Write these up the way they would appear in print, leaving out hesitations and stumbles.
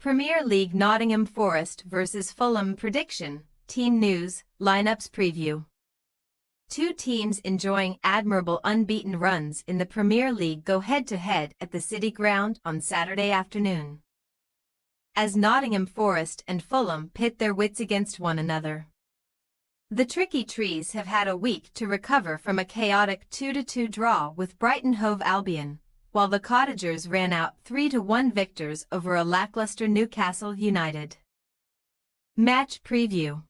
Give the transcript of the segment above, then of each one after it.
Premier League Nottingham Forest vs Fulham prediction, team news, lineups preview. Two teams enjoying admirable unbeaten runs in the Premier League go head-to-head at the City Ground on Saturday afternoon, as Nottingham Forest and Fulham pit their wits against one another. The Tricky Trees have had a week to recover from a chaotic 2-2 draw with Brighton Hove Albion, while the Cottagers ran out 3-1 victors over a lackluster Newcastle United. Match preview.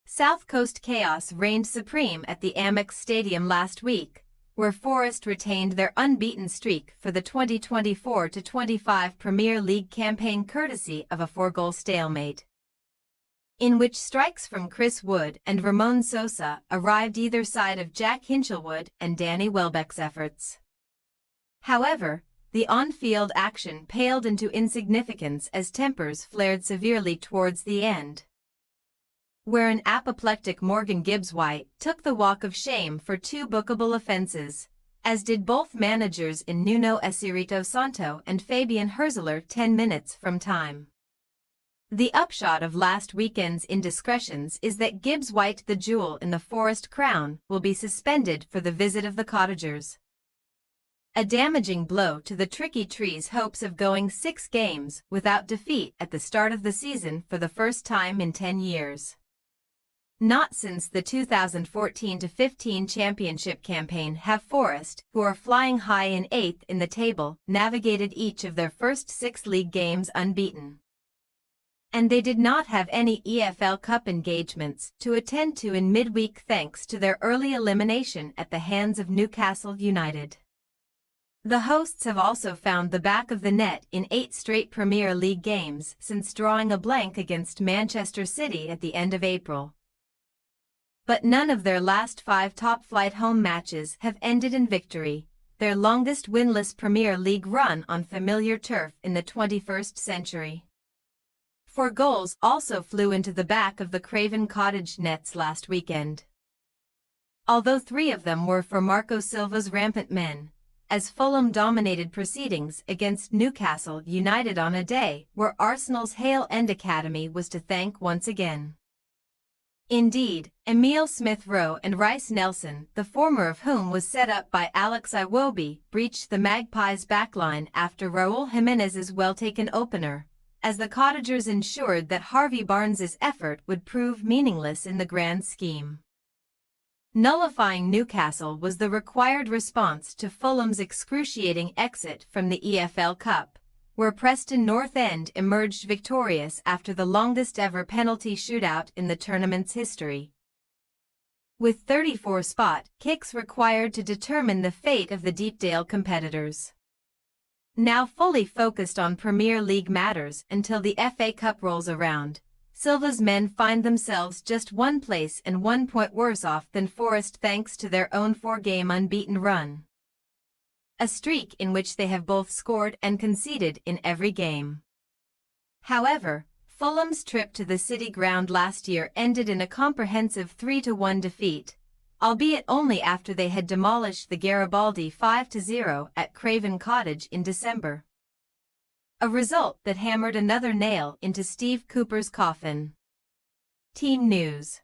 South Coast chaos reigned supreme at the Amex Stadium last week, where Forest retained their unbeaten streak for the 2024-25 Premier League campaign courtesy of a 4-goal stalemate, in which strikes from Chris Wood and Ramon Sosa arrived either side of Jack Hinchelwood and Danny Welbeck's efforts. However, the on-field action paled into insignificance as tempers flared severely towards the end, where an apoplectic Morgan Gibbs-White took the walk of shame for 2 bookable offenses, as did both managers in Nuno Espirito Santo and Fabian Hürzeler 10 minutes from time. The upshot of last weekend's indiscretions is that Gibbs-White, the jewel in the Forest crown, will be suspended for the visit of the Cottagers, a damaging blow to the Tricky Trees' hopes of going 6 games without defeat at the start of the season for the first time in 10 years. Not since the 2014-15 championship campaign have Forest, who are flying high in 8th in the table, navigated each of their first 6 league games unbeaten. And they did not have any EFL Cup engagements to attend to in midweek thanks to their early elimination at the hands of Newcastle United. The hosts have also found the back of the net in 8 straight Premier League games since drawing a blank against Manchester City at the end of April. But none of their last 5 top-flight home matches have ended in victory, their longest winless Premier League run on familiar turf in the 21st century. 4 goals also flew into the back of the Craven Cottage nets last weekend, although 3 of them were for Marco Silva's rampant men, as Fulham dominated proceedings against Newcastle United on a day where Arsenal's Hale End Academy was to thank once again. Indeed, Emile Smith-Rowe and Rice Nelson, the former of whom was set up by Alex Iwobi, breached the Magpies' backline after Raul Jimenez's well-taken opener, as the Cottagers ensured that Harvey Barnes's effort would prove meaningless in the grand scheme. Nullifying Newcastle was the required response to Fulham's excruciating exit from the EFL Cup, where Preston North End emerged victorious after the longest-ever penalty shootout in the tournament's history, with 34 spot kicks required to determine the fate of the Deepdale competitors. Now fully focused on Premier League matters until the FA Cup rolls around, Silva's men find themselves just 1 place and 1 point worse off than Forest thanks to their own 4-game unbeaten run, a streak in which they have both scored and conceded in every game. However, Fulham's trip to the City Ground last year ended in a comprehensive 3-1 defeat, albeit only after they had demolished the Garibaldi 5-0 at Craven Cottage in December, a result that hammered another nail into Steve Cooper's coffin. Team news.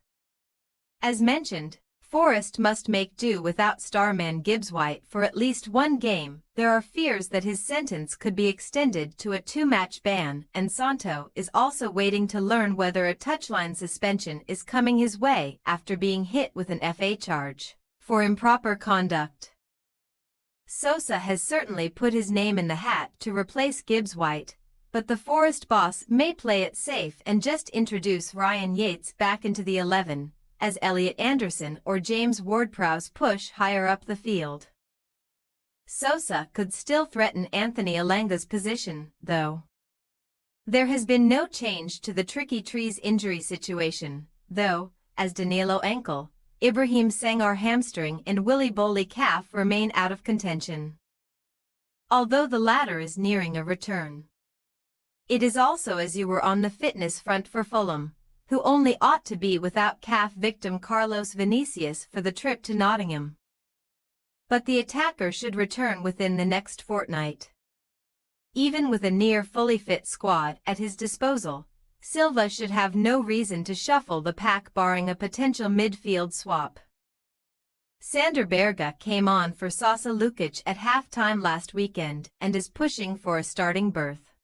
As mentioned, Forest must make do without starman Gibbs-White for at least 1 game. There are fears that his sentence could be extended to a 2-match ban, and Santo is also waiting to learn whether a touchline suspension is coming his way after being hit with an FA charge for improper conduct. Sosa has certainly put his name in the hat to replace Gibbs-White, but the Forest boss may play it safe and just introduce Ryan Yates back into the 11, as Elliot Anderson or James Ward-Prowse push higher up the field. Sosa could still threaten Anthony Elanga's position, though. There has been no change to the Tricky Trees injury situation, though, as Danilo ankle, Ibrahim Senghor hamstring and Willy Boley calf remain out of contention, although the latter is nearing a return. It is also as you were on the fitness front for Fulham, who only ought to be without calf victim Carlos Vinicius for the trip to Nottingham. But the attacker should return within the next fortnight. even with a near fully fit squad at his disposal, Silva should have no reason to shuffle the pack barring a potential midfield swap. Sander Berge came on for Sasa Lukic at halftime last weekend and is pushing for a starting berth.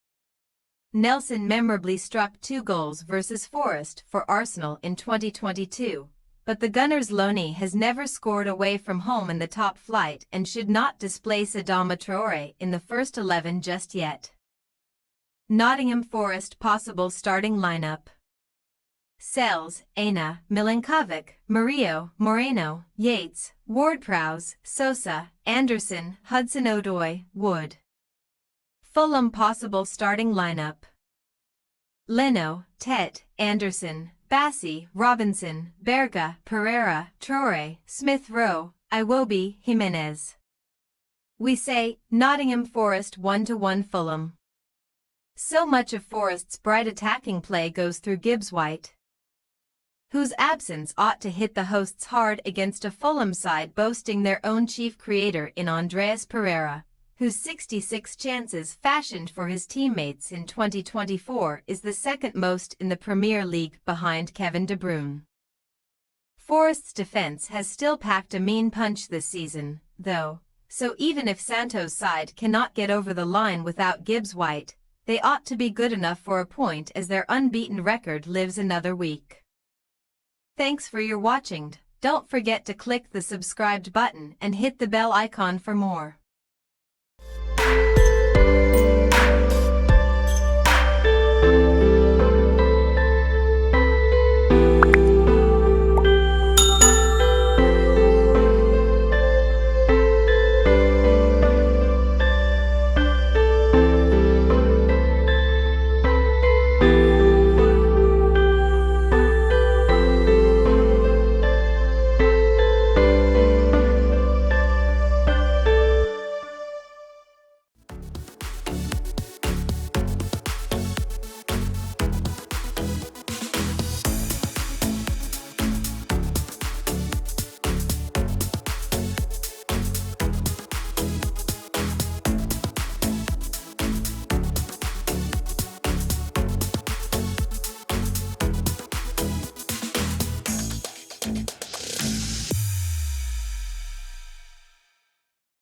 Nelson memorably struck 2 goals versus Forest for Arsenal in 2022, but the Gunners' loanee has never scored away from home in the top flight and should not displace Adama Traore in the first 11 just yet. Nottingham Forest possible starting lineup: Sells, Aina, Milinkovic, Murillo, Moreno, Yates, Ward-Prowse, Sosa, Anderson, Hudson-Odoi, Wood. Fulham possible starting lineup: Leno, Tet, Anderson, Bassi, Robinson, Berge, Pereira, Traore, Smith-Rowe, Iwobi, Jimenez. We say, Nottingham Forest 1-1 Fulham. So much of Forest's bright attacking play goes through Gibbs-White, whose absence ought to hit the hosts hard against a Fulham side boasting their own chief creator in Andreas Pereira, whose 66 chances fashioned for his teammates in 2024 is the second most in the Premier League behind Kevin De Bruyne. Forest's defense has still packed a mean punch this season, though, so even if Santo's side cannot get over the line without Gibbs-White, they ought to be good enough for a point as their unbeaten record lives another week. Thanks for your watching. Don't forget to click the subscribed button and hit the bell icon for more.